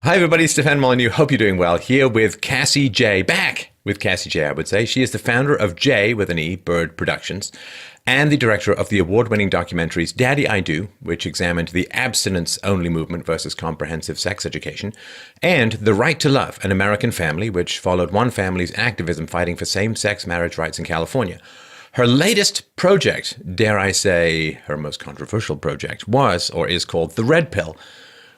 Hi, everybody. Stefan Molyneux. Hope you're doing well. Here with Cassie Jaye. Back with Cassie Jaye, I would say. She is the founder of Jaye, with an E, Bird Productions, and the director of the award-winning documentaries Daddy I Do, which examined the abstinence-only movement versus comprehensive sex education, and The Right to Love, an American Family, which followed one family's activism fighting for same-sex marriage rights in California. Her latest project, dare I say her most controversial project, was or is called The Red Pill,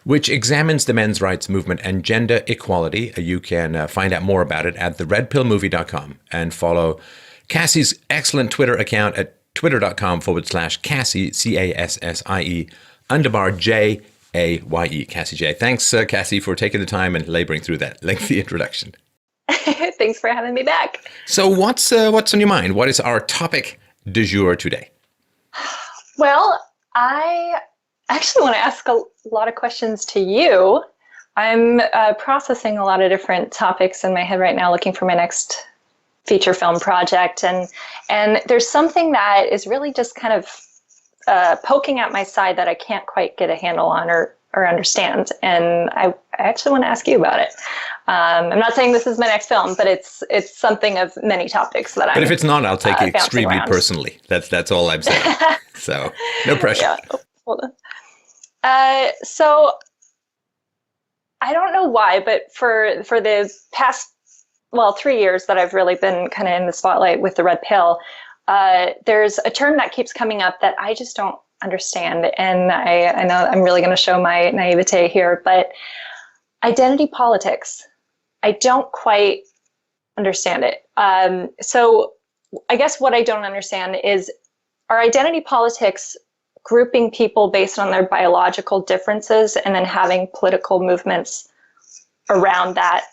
which examines the men's rights movement and gender equality. You can find out more about it at theredpillmovie.com and follow Cassie's excellent Twitter account at twitter.com/Cassie, CASSIE, _JAYE, Cassie Jaye. Thanks, Cassie, for taking the time and laboring through that lengthy introduction. Thanks for having me back. So what's on your mind? What is our topic du jour today? Well, I actually want to ask a lot of questions to you. I'm processing a lot of different topics in my head right now, looking for my next feature film project. And there's something that is really just kind of poking at my side that I can't quite get a handle on or understand. And I actually want to ask you about it. I'm not saying this is my next film, but it's something of many topics that I'm. But if it's not, I'll take it extremely around. Personally. That's all I'm saying. So no pressure. Yeah. Hold on. So I don't know why, but for the past 3 years that I've really been kind of in the spotlight with the red pill, there's a term that keeps coming up that I just don't understand, and I know I'm really going to show my naivete here, but identity politics. I don't quite understand it. So I guess what I don't understand is, are identity politics grouping people based on their biological differences and then having political movements around that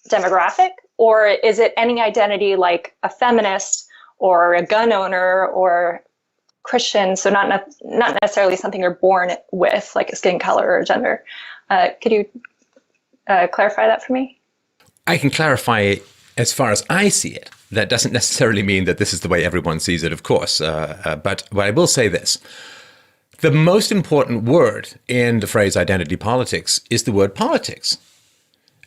demographic? Or is it any identity, like a feminist or a gun owner or Christian, so not necessarily something you're born with, like a skin color or gender? Could you clarify that for me? I can clarify as far as I see it. That doesn't necessarily mean that this is the way everyone sees it, of course. But I will say this. The most important word in the phrase identity politics is the word politics.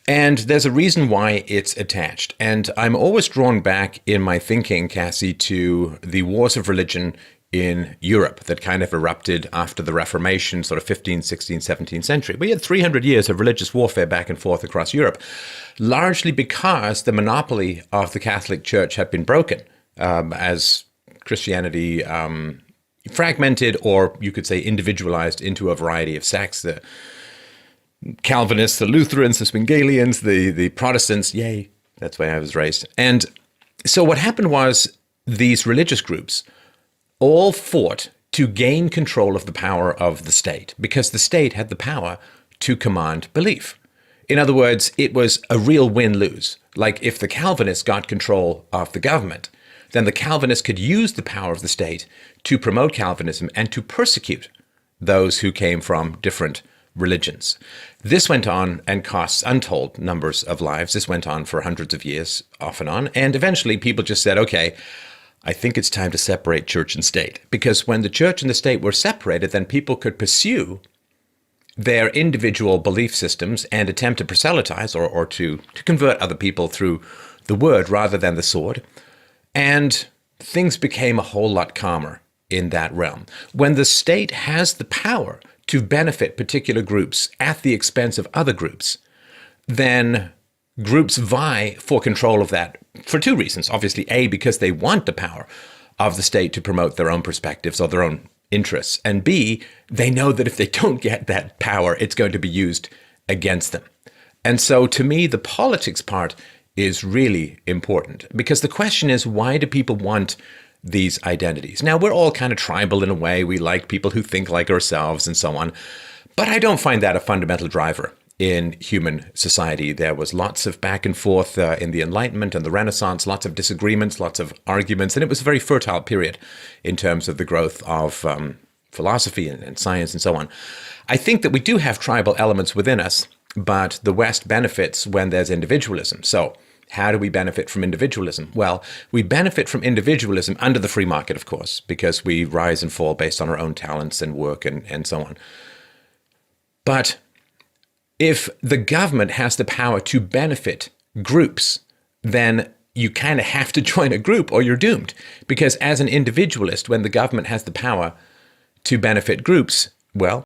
And there's a reason why it's attached. And I'm always drawn back in my thinking, Cassie, to the wars of religion in Europe that kind of erupted after the Reformation, sort of 15th, 16th, 17th century. We had 300 years of religious warfare back and forth across Europe, largely because the monopoly of the Catholic Church had been broken as Christianity fragmented, or you could say individualized, into a variety of sects. The Calvinists, the Lutherans, the Zwinglians, the Protestants, yay, that's where I was raised. And so what happened was these religious groups all fought to gain control of the power of the state, because the state had the power to command belief. In other words, it was a real win-lose. Like if the Calvinists got control of the government, then the Calvinists could use the power of the state to promote Calvinism and to persecute those who came from different religions. This went on and cost untold numbers of lives. This went on for hundreds of years, off and on. And eventually people just said, okay, I think it's time to separate church and state. Because when the church and the state were separated, then people could pursue their individual belief systems and attempt to proselytize or to convert other people through the word rather than the sword. And things became a whole lot calmer in that realm. When the state has the power to benefit particular groups at the expense of other groups, then groups vie for control of that for two reasons. Obviously, A, because they want the power of the state to promote their own perspectives or their own interests. And B, they know that if they don't get that power, it's going to be used against them. And so to me, the politics part is really important, because the question is, why do people want these identities? Now, we're all kind of tribal in a way. We like people who think like ourselves and so on. But I don't find that a fundamental driver in human society. There was lots of back and forth in the Enlightenment and the Renaissance, lots of disagreements, lots of arguments, and it was a very fertile period in terms of the growth of philosophy and science and so on. I think that we do have tribal elements within us, but the West benefits when there's individualism. So how do we benefit from individualism? Well, we benefit from individualism under the free market, of course, because we rise and fall based on our own talents and work and so on. But if the government has the power to benefit groups, then you kind of have to join a group or you're doomed. Because as an individualist, when the government has the power to benefit groups, well,